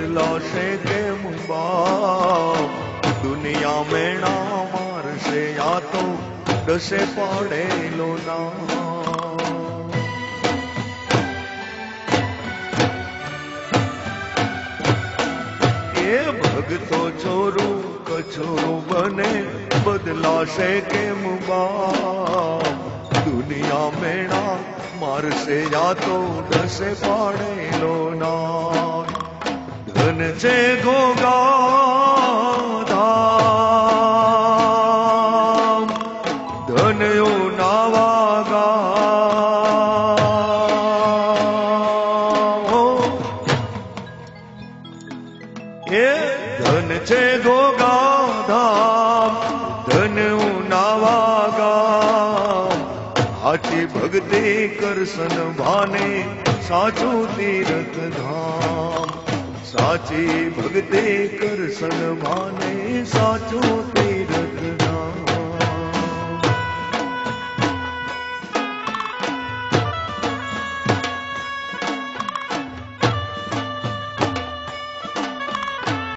બદલાશે કેમ બાપ? દુનિયા મેણા મારશે યા તો દસે પાડેલો ના. એ ભગતો ચોરું કચોરું બને બદલાશે કેમ બાપ? દુનિયા મેણા મારશે યા તો દસે પાડેલો ના. ધન છે ગોગાધામ ધનયો નાવાગા. એ ધન છે ગોગાધામ ધનયો નાવાગા. સાચી ભક્તિ કરશન ભાને સાચું તીર્થ ધામ. સાચી ભક્તિ કરશન ભાને સાચું તીર્થ